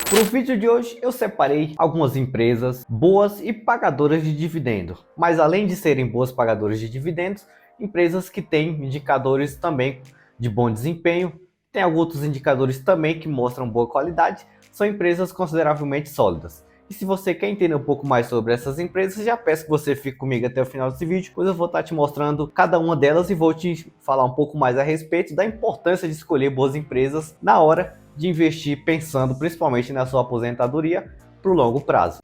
Para o vídeo de hoje eu separei algumas empresas boas e pagadoras de dividendos, mas além de serem boas pagadoras de dividendos, empresas que têm indicadores também de bom desempenho, tem alguns outros indicadores também que mostram boa qualidade, são empresas consideravelmente sólidas. E se você quer entender um pouco mais sobre essas empresas, já peço que você fique comigo até o final desse vídeo, pois eu vou estar te mostrando cada uma delas e vou te falar um pouco mais a respeito da importância de escolher boas empresas na hora de investir pensando principalmente na sua aposentadoria para o longo prazo.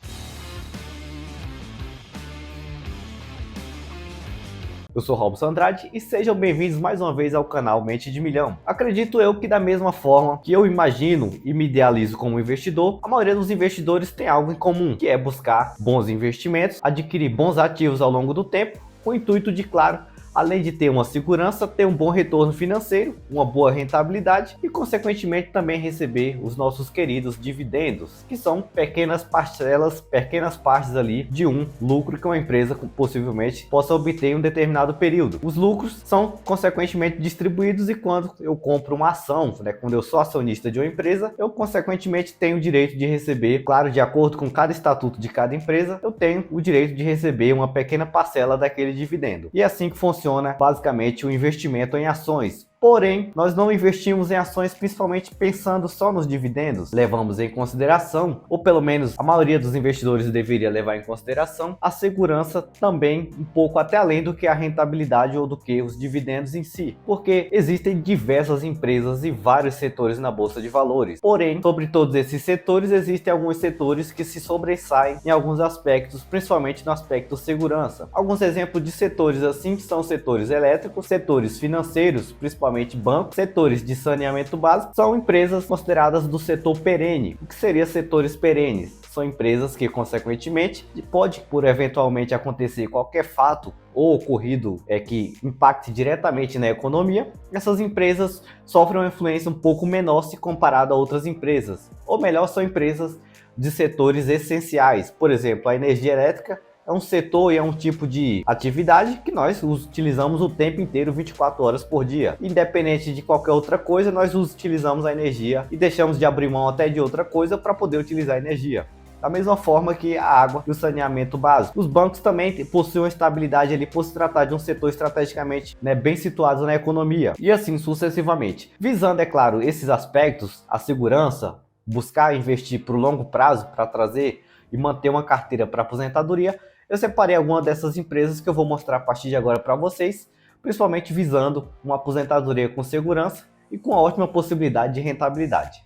Eu sou Robson Andrade e sejam bem-vindos mais uma vez ao canal Mente de Milhão. Acredito eu que da mesma forma que eu imagino e me idealizo como investidor, a maioria dos investidores tem algo em comum, que é buscar bons investimentos, adquirir bons ativos ao longo do tempo, com o intuito de, claro, além de ter uma segurança, ter um bom retorno financeiro, uma boa rentabilidade e, consequentemente, também receber os nossos queridos dividendos, que são pequenas parcelas, pequenas partes ali de um lucro que uma empresa possivelmente possa obter em um determinado período. Os lucros são, consequentemente, distribuídos e quando eu compro uma ação, quando eu sou acionista de uma empresa, eu, consequentemente, tenho o direito de receber, claro, de acordo com cada estatuto de cada empresa, eu tenho o direito de receber uma pequena parcela daquele dividendo. E é assim que funciona basicamente o investimento em ações. Porém, nós não investimos em ações principalmente pensando só nos dividendos. Levamos em consideração, ou pelo menos a maioria dos investidores deveria levar em consideração, a segurança também um pouco até além do que a rentabilidade ou do que os dividendos em si. Porque existem diversas empresas e vários setores na bolsa de valores. Porém, sobre todos esses setores, existem alguns setores que se sobressaem em alguns aspectos, principalmente no aspecto segurança. Alguns exemplos de setores assim são setores elétricos, setores financeiros, principalmente bancos, setores de saneamento básico, são empresas consideradas do setor perene. O que seria setores perenes? São empresas que, consequentemente, pode por eventualmente acontecer qualquer fato ou ocorrido que impacte diretamente na economia, essas empresas sofrem uma influência um pouco menor se comparado a outras empresas. Ou melhor, são empresas de setores essenciais. Por exemplo, a energia elétrica é um setor e é um tipo de atividade que nós utilizamos o tempo inteiro, 24 horas por dia. Independente de qualquer outra coisa, nós utilizamos a energia e deixamos de abrir mão até de outra coisa para poder utilizar a energia. Da mesma forma que a água e o saneamento básico. Os bancos também possuem uma estabilidade ali por se tratar de um setor estrategicamente bem situado na economia. E assim sucessivamente. Visando, é claro, esses aspectos, a segurança, buscar investir para o longo prazo para trazer e manter uma carteira para aposentadoria, eu separei algumas dessas empresas que eu vou mostrar a partir de agora para vocês, principalmente visando uma aposentadoria com segurança e com uma ótima possibilidade de rentabilidade.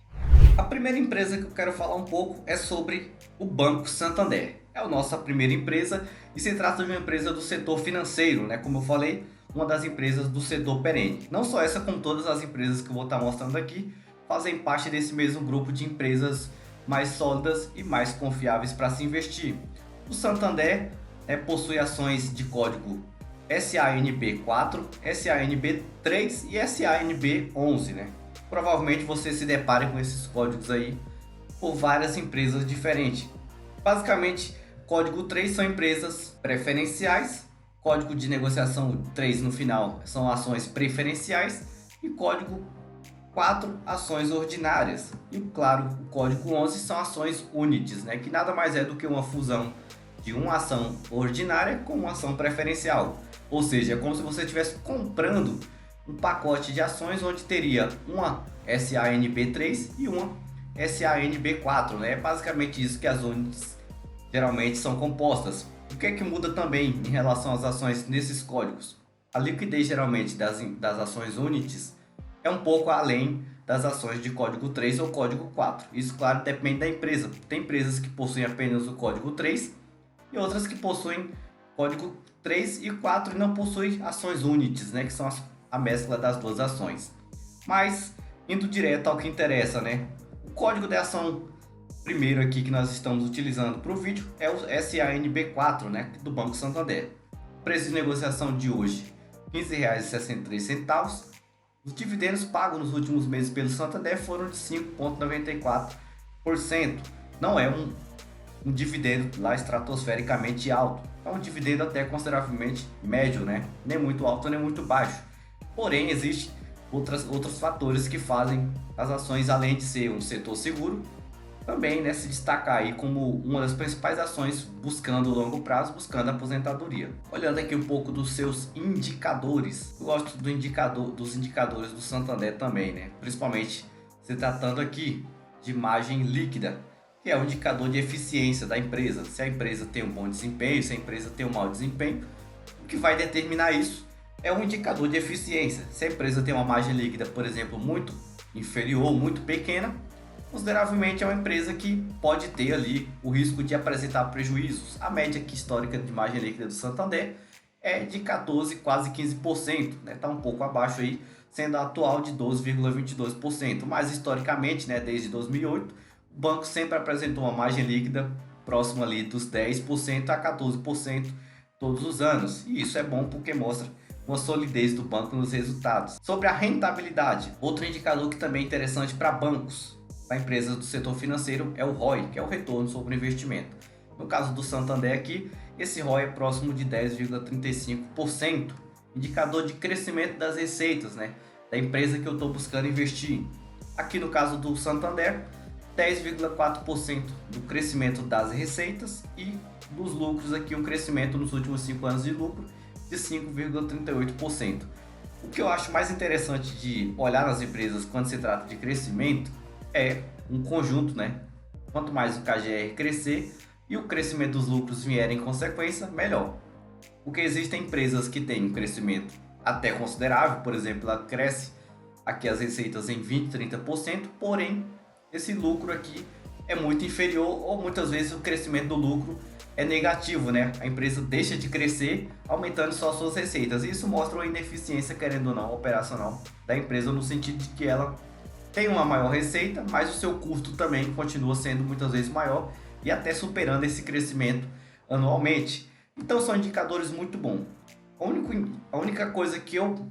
A primeira empresa que eu quero falar um pouco é sobre o Banco Santander. É a nossa primeira empresa e se trata de uma empresa do setor financeiro, como eu falei, uma das empresas do setor perene. Não só essa, como todas as empresas que eu vou estar mostrando aqui, fazem parte desse mesmo grupo de empresas mais sólidas e mais confiáveis para se investir. O Santander possui ações de código SANB4, SANB3 e SANB11. Provavelmente você se depare com esses códigos aí por várias empresas diferentes. Basicamente, código 3 são empresas preferenciais, código de negociação 3 no final são ações preferenciais e código 4 ações ordinárias. E claro, o código 11 são ações units, que nada mais é do que uma fusão de uma ação ordinária com uma ação preferencial. Ou seja, é como se você estivesse comprando um pacote de ações onde teria uma SANB3 e uma SANB4. É basicamente isso que as units geralmente são compostas. O que é que muda também em relação às ações nesses códigos? A liquidez geralmente das ações units é um pouco além das ações de código 3 ou código 4. Isso, claro, depende da empresa. Tem empresas que possuem apenas o código 3 e outras que possuem código 3 e 4 e não possuem ações units, que são a mescla das duas ações. Mas, indo direto ao que interessa, o código de ação primeiro aqui que nós estamos utilizando para o vídeo é o SANB4, do Banco Santander. Preço de negociação de hoje, R$ 15,63. Os dividendos pagos nos últimos meses pelo Santander foram de 5,94%. Não é um dividendo lá estratosfericamente alto. É um dividendo até consideravelmente médio, nem muito alto nem muito baixo. Porém, existem outros fatores que fazem as ações, além de ser um setor seguro, também, né, se destacar aí como uma das principais ações buscando o longo prazo, buscando a aposentadoria. Olhando aqui um pouco dos seus indicadores, eu gosto dos indicadores do Santander também, né? Principalmente se tratando aqui de margem líquida, que é o indicador de eficiência da empresa. Se a empresa tem um bom desempenho, se a empresa tem um mau desempenho, o que vai determinar isso é um indicador de eficiência. Se a empresa tem uma margem líquida, por exemplo, muito inferior, muito pequena, consideravelmente é uma empresa que pode ter ali o risco de apresentar prejuízos. A média aqui histórica de margem líquida do Santander é de 14, quase 15%, né? Está um pouco abaixo aí, sendo a atual de 12,22%. Mas historicamente, né, desde 2008, o banco sempre apresentou uma margem líquida próxima ali dos 10% a 14% todos os anos. E isso é bom porque mostra uma solidez do banco nos resultados. Sobre a rentabilidade, outro indicador que também é interessante para bancos, para empresas do setor financeiro, é o ROI, que é o retorno sobre o investimento. No caso do Santander aqui, esse ROI é próximo de 10,35%, indicador de crescimento das receitas, né, da empresa que eu estou buscando investir. Aqui no caso do Santander, 10,4% do crescimento das receitas e dos lucros aqui, um crescimento nos últimos 5 anos de lucro de 5,38%. O que eu acho mais interessante de olhar nas empresas quando se trata de crescimento é um conjunto, né? Quanto mais o KGR crescer e o crescimento dos lucros vier em consequência, melhor. Porque existem empresas que têm um crescimento até considerável, por exemplo, ela cresce aqui as receitas em 20, 30%, porém esse lucro aqui é muito inferior ou muitas vezes o crescimento do lucro é negativo, né? A empresa deixa de crescer, aumentando só suas receitas. Isso mostra uma ineficiência, querendo ou não, operacional da empresa, no sentido de que ela tem uma maior receita, mas o seu custo também continua sendo muitas vezes maior e até superando esse crescimento anualmente. Então são indicadores muito bons. A única coisa que eu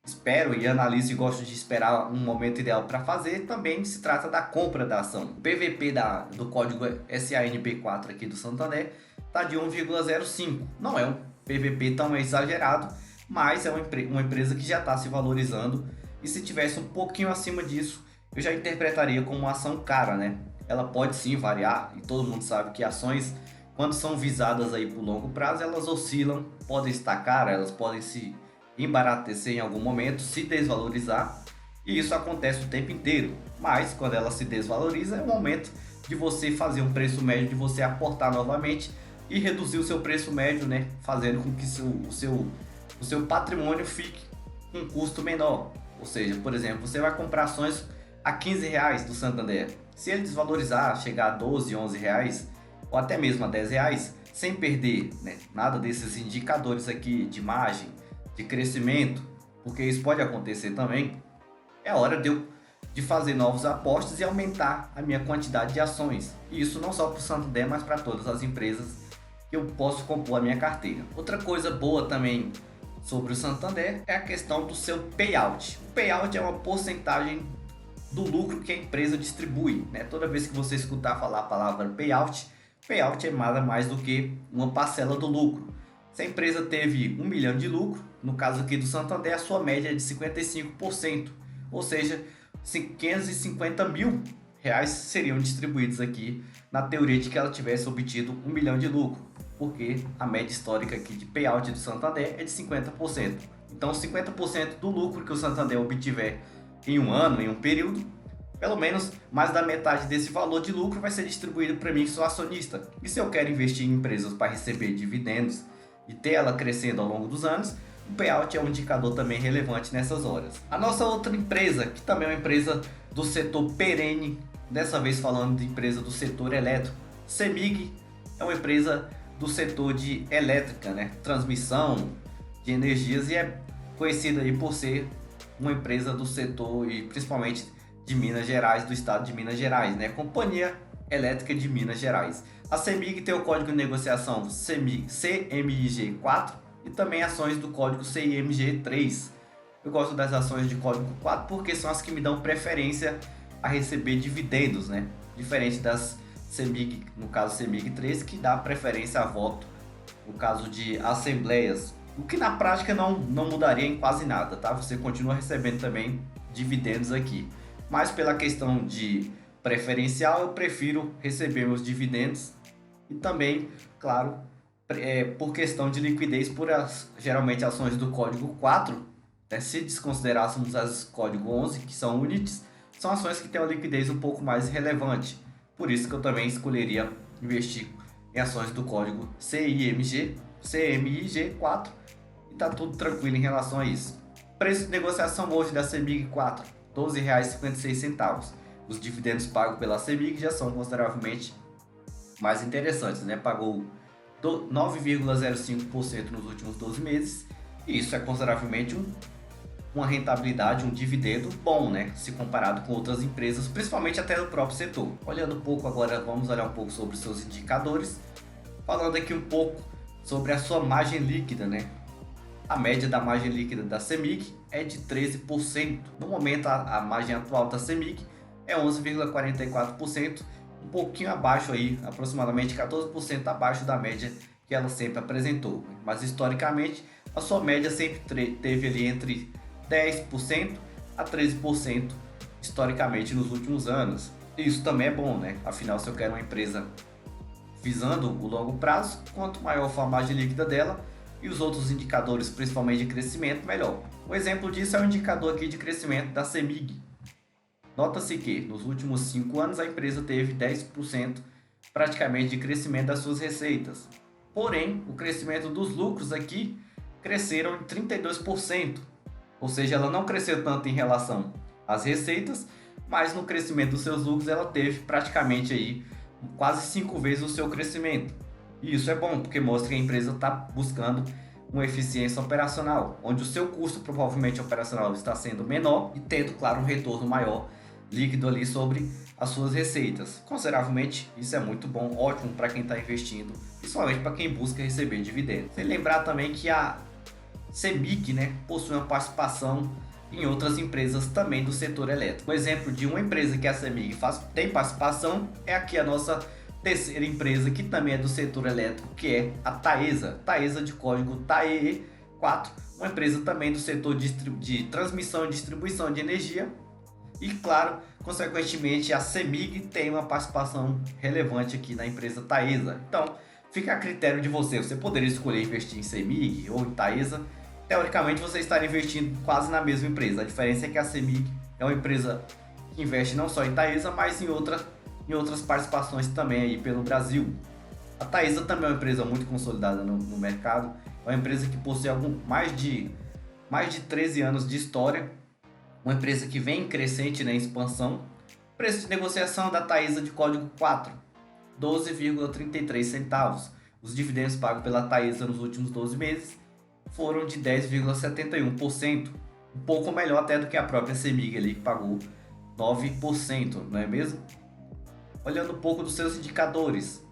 espero e analiso e gosto de esperar um momento ideal para fazer também se trata da compra da ação. O PVP do código SANB4 aqui do Santander está de 1,05. Não é um PVP tão exagerado, mas é uma empresa que já está se valorizando, e se tivesse um pouquinho acima disso, eu já interpretaria como uma ação cara, né? Ela pode sim variar, e todo mundo sabe que ações, quando são visadas aí por longo prazo, elas oscilam, podem estar caras, elas podem se embaratecer em algum momento, se desvalorizar, e isso acontece o tempo inteiro. Mas quando ela se desvaloriza, é o momento de você fazer um preço médio, de você aportar novamente e reduzir o seu preço médio, né? Fazendo com que o seu patrimônio fique com um custo menor. Ou seja, por exemplo, você vai comprar ações a R$ 15 do Santander. Se ele desvalorizar, chegar a 12, 11 reais, ou até mesmo a 10 reais, sem perder, né, nada desses indicadores aqui de margem, de crescimento, porque isso pode acontecer também, é hora de fazer novos apostos e aumentar a minha quantidade de ações. E isso não só para o Santander, mas para todas as empresas que eu posso compor a minha carteira. Outra coisa boa também sobre o Santander é a questão do seu payout. O payout é uma porcentagem do lucro que a empresa distribui, né? Toda vez que você escutar falar a palavra payout, payout é nada mais do que uma parcela do lucro. Se a empresa teve 1 milhão de lucro, no caso aqui do Santander, a sua média é de 55%, ou seja, 550 mil reais seriam distribuídos aqui, na teoria de que ela tivesse obtido 1 milhão de lucro, porque a média histórica aqui de payout do Santander é de 50%. Então 50% do lucro que o Santander obtiver em um ano, em um período, pelo menos mais da metade desse valor de lucro vai ser distribuído para mim que sou acionista. E se eu quero investir em empresas para receber dividendos e ter ela crescendo ao longo dos anos, o payout é um indicador também relevante nessas horas. A nossa outra empresa, que também é uma empresa do setor perene, dessa vez falando de empresa do setor elétrico, CEMIG é uma empresa do setor de elétrica, né? Transmissão de energias, e é conhecida aí por ser uma empresa do setor e principalmente de Minas Gerais, do estado de Minas Gerais, né? Companhia Elétrica de Minas Gerais. A CEMIG tem o código de negociação CMIG4 e também ações do código CIMG3. Eu gosto das ações de código 4 porque são as que me dão preferência a receber dividendos, né? Diferente das CEMIG, no caso CEMIG3, que dá preferência a voto no caso de assembleias, o que na prática não mudaria em quase nada, tá? Você continua recebendo também dividendos aqui, mas pela questão de preferencial, eu prefiro receber meus dividendos e também, claro, por questão de liquidez, geralmente ações do código 4, né, se desconsiderássemos as código 11, que são units, são ações que têm uma liquidez um pouco mais relevante. Por isso que eu também escolheria investir em ações do código CMIG4 e tá tudo tranquilo em relação a isso. Preço de negociação hoje da CEMIG 4, R$ 12,56. Os dividendos pagos pela CEMIG já são consideravelmente mais interessantes, né? Pagou 9,05% nos últimos 12 meses e isso é consideravelmente uma rentabilidade, um dividendo bom, né? Se comparado com outras empresas, principalmente até do próprio setor. Olhando um pouco agora, vamos olhar um pouco sobre os seus indicadores, falando aqui um pouco sobre a sua margem líquida, né? A média da margem líquida da CEMIG é de 13%. No momento, a margem atual da CEMIG é 11,44%, um pouquinho abaixo aí, aproximadamente 14% abaixo da média que ela sempre apresentou. Mas historicamente, a sua média sempre teve ali entre 10% a 13% historicamente nos últimos anos. E isso também é bom, né? Afinal, se eu quero uma empresa visando o longo prazo, quanto maior for a margem líquida dela e os outros indicadores, principalmente de crescimento, melhor. Um exemplo disso é o indicador aqui de crescimento da CEMIG. Nota-se que nos últimos 5 anos a empresa teve 10% praticamente de crescimento das suas receitas. Porém, o crescimento dos lucros aqui cresceram em 32%. Ou seja, ela não cresceu tanto em relação às receitas, mas no crescimento dos seus lucros ela teve praticamente aí quase 5 vezes o seu crescimento. E isso é bom, porque mostra que a empresa está buscando uma eficiência operacional, onde o seu custo provavelmente operacional está sendo menor e tendo, claro, um retorno maior líquido ali sobre as suas receitas. Consideravelmente, isso é muito bom, ótimo para quem está investindo, principalmente para quem busca receber dividendos. Sem lembrar também que a CEMIG, né, possui uma participação em outras empresas também do setor elétrico. Um exemplo de uma empresa que a CEMIG tem participação é aqui a nossa terceira empresa, que também é do setor elétrico, que é a Taesa de código TAEE4, uma empresa também do setor de transmissão e distribuição de energia. E claro, consequentemente, a CEMIG tem uma participação relevante aqui na empresa Taesa. Então, fica a critério de você. Você poderia escolher investir em CEMIG ou em Taesa. Teoricamente, você estaria investindo quase na mesma empresa. A diferença é que a CEMIG é uma empresa que investe não só em Taesa, mas em outras participações também aí pelo Brasil. A Taesa também é uma empresa muito consolidada no mercado. É uma empresa que possui mais de 13 anos de história. Uma empresa que vem crescente, né, em expansão. Preço de negociação da Taesa de código 4, 12,33 centavos. Os dividendos pagos pela Taesa nos últimos 12 meses foram de 10,71%. Um pouco melhor até do que a própria CEMIG ali, que pagou 9%, não é mesmo? Olhando um pouco dos seus indicadores.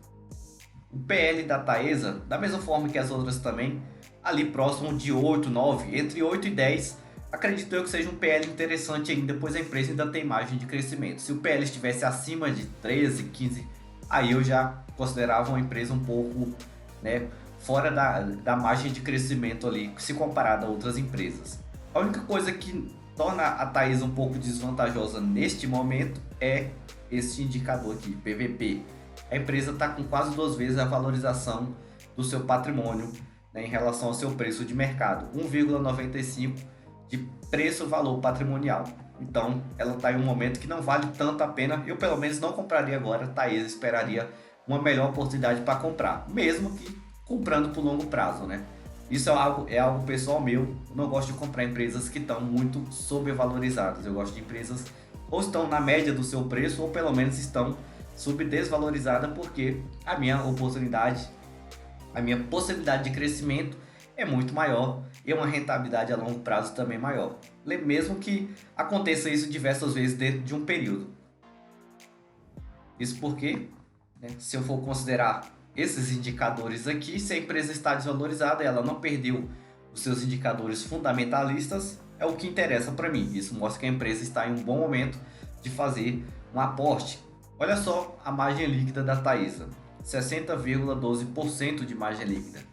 O PL da Taesa, da mesma forma que as outras também, ali próximo de 8, 9, entre 8 e 10, acredito eu que seja um PL interessante ainda, pois a empresa ainda tem margem de crescimento. Se o PL estivesse acima de 13, 15, aí eu já considerava uma empresa um pouco, né, fora da margem de crescimento ali, se comparada a outras empresas. A única coisa que torna a Taesa um pouco desvantajosa neste momento é este indicador aqui, PVP. A empresa está com quase 2 vezes a valorização do seu patrimônio, né, em relação ao seu preço de mercado, 1,95 de preço-valor patrimonial. Então, ela está em um momento que não vale tanto a pena. Eu, pelo menos, não compraria agora. Taesa esperaria uma melhor oportunidade para comprar, mesmo que comprando por longo prazo, né? Isso é algo pessoal meu. Eu não gosto de comprar empresas que estão muito sobrevalorizadas. Eu gosto de empresas ou estão na média do seu preço ou pelo menos estão subdesvalorizadas, porque a minha possibilidade de crescimento é muito maior e uma rentabilidade a longo prazo também maior. Mesmo que aconteça isso diversas vezes dentro de um período. Isso porque, né, se eu for considerar esses indicadores aqui, se a empresa está desvalorizada, ela não perdeu os seus indicadores fundamentalistas, é o que interessa para mim. Isso mostra que a empresa está em um bom momento de fazer um aporte. Olha só a margem líquida da Taesa, 60,12% de margem líquida.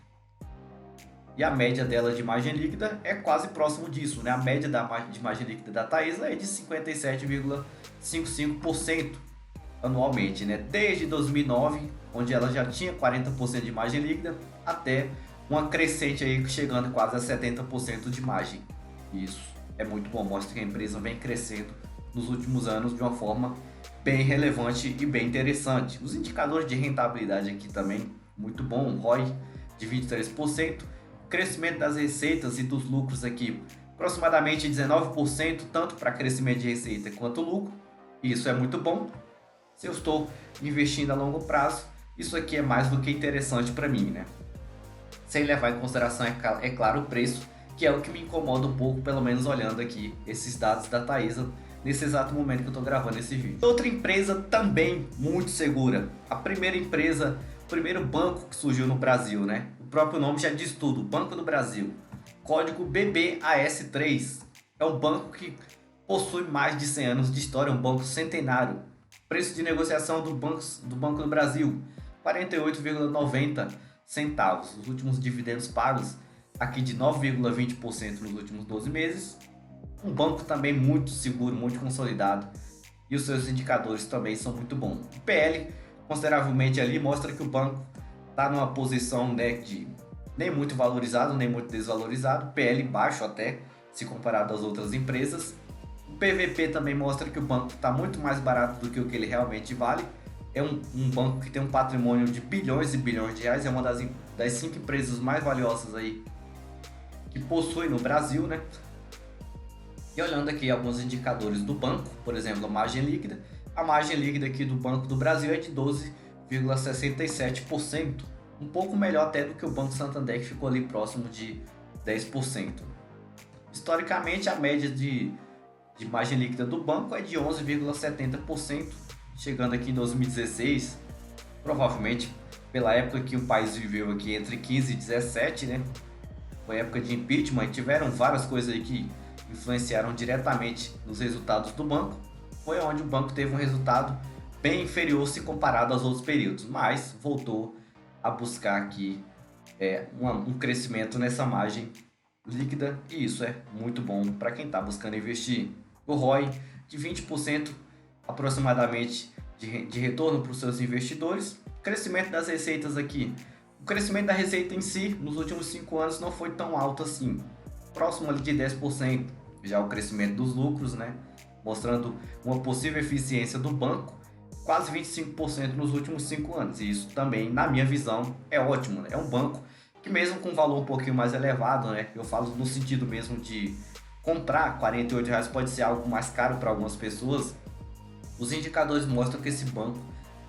E a média dela de margem líquida é quase próximo disso, né? A média de margem líquida da Taesa é de 57,55%. anualmente, né? Desde 2009, onde ela já tinha 40% de margem líquida, até uma crescente aí chegando quase a 70% de margem. Isso é muito bom, mostra que a empresa vem crescendo nos últimos anos de uma forma bem relevante e bem interessante. Os indicadores de rentabilidade aqui também muito bom, ROI de 23%, crescimento das receitas e dos lucros aqui aproximadamente 19%, tanto para crescimento de receita quanto lucro. Isso é muito bom. Se eu estou investindo a longo prazo, isso aqui é mais do que interessante para mim, né? Sem levar em consideração, é claro, o preço, que é o que me incomoda um pouco, pelo menos olhando aqui esses dados da Taesa nesse exato momento que eu estou gravando esse vídeo. Outra empresa também muito segura, a primeira empresa, o primeiro banco que surgiu no Brasil, né? O próprio nome já diz tudo, Banco do Brasil. Código BBAS3. É um banco que possui mais de 100 anos de história, um banco centenário. Preço de negociação do Banco do Brasil, 48,90 centavos. Os últimos dividendos pagos aqui de 9,20% nos últimos 12 meses. Um banco também muito seguro, muito consolidado. E os seus indicadores também são muito bons. O PL, consideravelmente ali, mostra que o banco está numa posição, né, de nem muito valorizado, nem muito desvalorizado. PL baixo até, se comparado às outras empresas. O PVP também mostra que o banco está muito mais barato do que o que ele realmente vale. É um banco que tem um patrimônio de bilhões e bilhões de reais. É uma das 5 empresas mais valiosas aí que possui no Brasil, né? E olhando aqui alguns indicadores do banco, por exemplo, a margem líquida. A margem líquida aqui do Banco do Brasil é de 12,67%. Um pouco melhor até do que o Banco Santander, que ficou ali próximo de 10%. Historicamente, a média de margem líquida do banco é de 11,70%, chegando aqui em 2016, provavelmente pela época que o país viveu aqui entre 15 e 17, né? Foi época de impeachment, tiveram várias coisas aí que influenciaram diretamente nos resultados do banco. Foi onde o banco teve um resultado bem inferior se comparado aos outros períodos, mas voltou a buscar aqui um crescimento nessa margem líquida, e isso é muito bom para quem está buscando investir. O ROI de 20% aproximadamente de retorno para os seus investidores. Crescimento das receitas aqui. O crescimento da receita em si nos últimos 5 anos não foi tão alto assim, próximo ali de 10%. Já o crescimento dos lucros, né, mostrando uma possível eficiência do banco, quase 25% nos últimos 5 anos. E isso também, na minha visão, é ótimo, né? É um banco que mesmo com um valor um pouquinho mais elevado, né, eu falo no sentido mesmo de comprar, R$48 pode ser algo mais caro para algumas pessoas. Os indicadores mostram que esse banco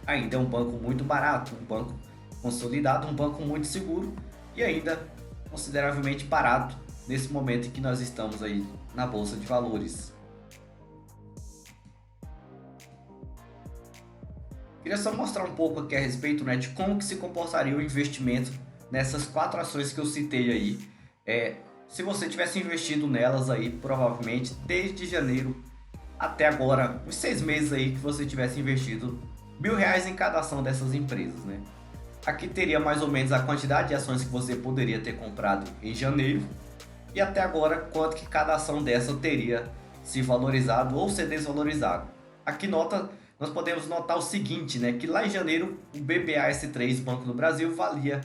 ainda é um banco muito barato, um banco consolidado, um banco muito seguro e ainda consideravelmente barato nesse momento em que nós estamos aí na Bolsa de Valores. Queria só mostrar um pouco aqui a respeito, né, de como que se comportaria o investimento nessas 4 ações que eu citei aí. Se você tivesse investido nelas aí, provavelmente desde janeiro até agora, uns 6 meses aí que você tivesse investido R$1.000 em cada ação dessas empresas, né? Aqui teria mais ou menos a quantidade de ações que você poderia ter comprado em janeiro e até agora quanto que cada ação dessa teria se valorizado ou se desvalorizado. Aqui nós podemos notar o seguinte, né, que lá em janeiro o BBAS3 Banco do Brasil valia,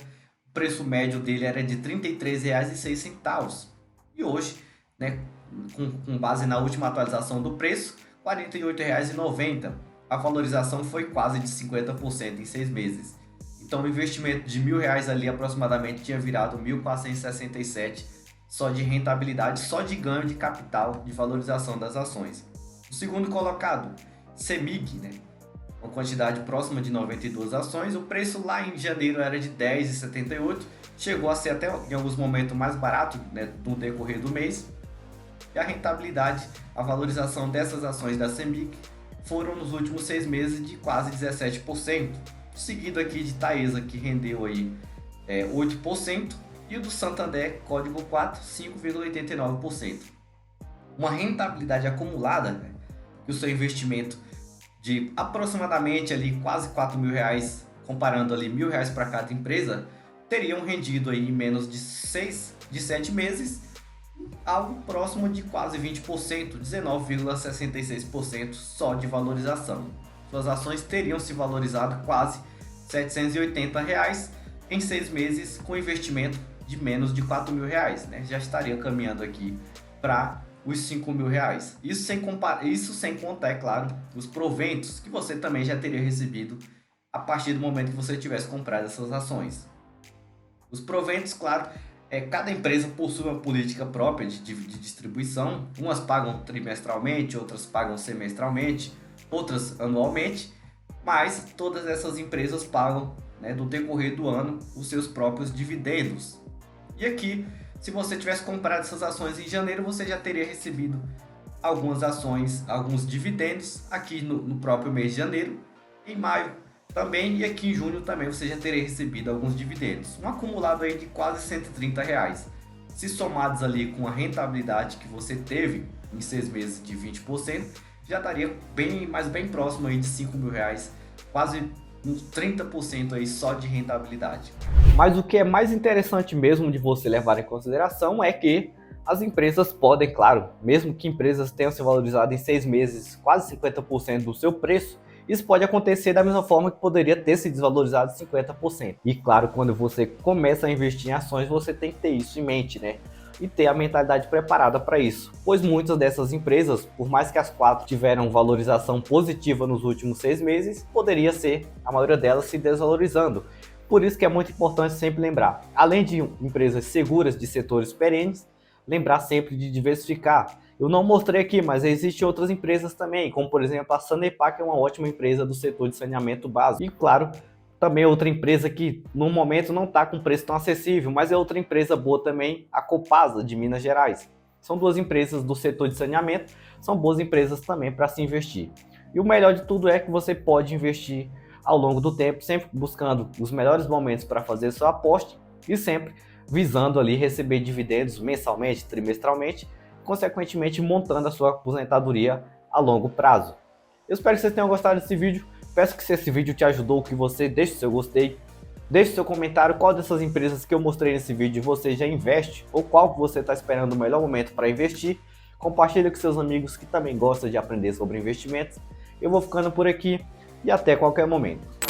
o preço médio dele era de R$33,06 e hoje, né, com base na última atualização do preço, R$48,90. A valorização foi quase de 50% em 6 meses. Então o investimento de R$1.000 ali aproximadamente tinha virado 1.467 só de rentabilidade, só de ganho de capital, de valorização das ações. O segundo colocado, CEMIG, né? Uma quantidade próxima de 92 ações. O preço lá em janeiro era de R$10,78, chegou a ser até em alguns momentos mais barato, né, no decorrer do mês. E a rentabilidade, a valorização dessas ações da CEMIG foram nos últimos 6 meses de quase 17%. Seguido aqui de Taesa, que rendeu aí 8%, e o do Santander, código 4, 5,89%. Uma rentabilidade acumulada, né, que o seu investimento de aproximadamente ali quase R$4.000, comparando ali R$1.000 para cada empresa, teriam rendido aí em menos de 7 meses, algo próximo de quase 20%, 19,66% só de valorização. suas ações teriam se valorizado quase R$ 780 em 6 meses, com investimento de menos de R$ 4.000, né? Já estaria caminhando aqui para os R$ 5.000. Isso sem contar, é claro, os proventos que você também já teria recebido a partir do momento que você tivesse comprado essas ações. Os proventos, claro, cada empresa possui uma política própria de distribuição. Umas pagam trimestralmente, outras pagam semestralmente, outras anualmente, mas todas essas empresas pagam, né, no decorrer do ano, os seus próprios dividendos. E aqui, se você tivesse comprado essas ações em janeiro, você já teria recebido algumas ações, alguns dividendos aqui no próprio mês de janeiro, em maio também, e aqui em junho também você já teria recebido alguns dividendos. Um acumulado aí de quase R$ 130. Se somados ali com a rentabilidade que você teve em 6 meses de 20%, já estaria bem próximo aí de R$ 5.000, quase uns 30% aí só de rentabilidade. Mas o que é mais interessante mesmo de você levar em consideração é que as empresas podem, claro, mesmo que empresas tenham se valorizado em 6 meses quase 50% do seu preço, isso pode acontecer da mesma forma que poderia ter se desvalorizado 50%. E claro, quando você começa a investir em ações, você tem que ter isso em mente, né? E ter a mentalidade preparada para isso. Pois muitas dessas empresas, por mais que as 4 tiveram valorização positiva nos últimos 6 meses, poderia ser a maioria delas se desvalorizando. Por isso que é muito importante sempre lembrar, além de empresas seguras de setores perenes, lembrar sempre de diversificar. Eu não mostrei aqui, mas existem outras empresas também, como por exemplo a Sanepar, que é uma ótima empresa do setor de saneamento básico. E claro, também outra empresa que no momento não está com preço tão acessível, mas é outra empresa boa também, a Copasa, de Minas Gerais. São duas empresas do setor de saneamento, são boas empresas também para se investir. E o melhor de tudo é que você pode investir ao longo do tempo, sempre buscando os melhores momentos para fazer sua aposta e sempre visando ali receber dividendos mensalmente, trimestralmente, consequentemente montando a sua aposentadoria a longo prazo. Eu espero que vocês tenham gostado desse vídeo. Peço que se esse vídeo te ajudou, que você deixe seu gostei, deixe seu comentário qual dessas empresas que eu mostrei nesse vídeo você já investe ou qual você está esperando o melhor momento para investir. Compartilhe com seus amigos que também gostam de aprender sobre investimentos. Eu vou ficando por aqui e até qualquer momento.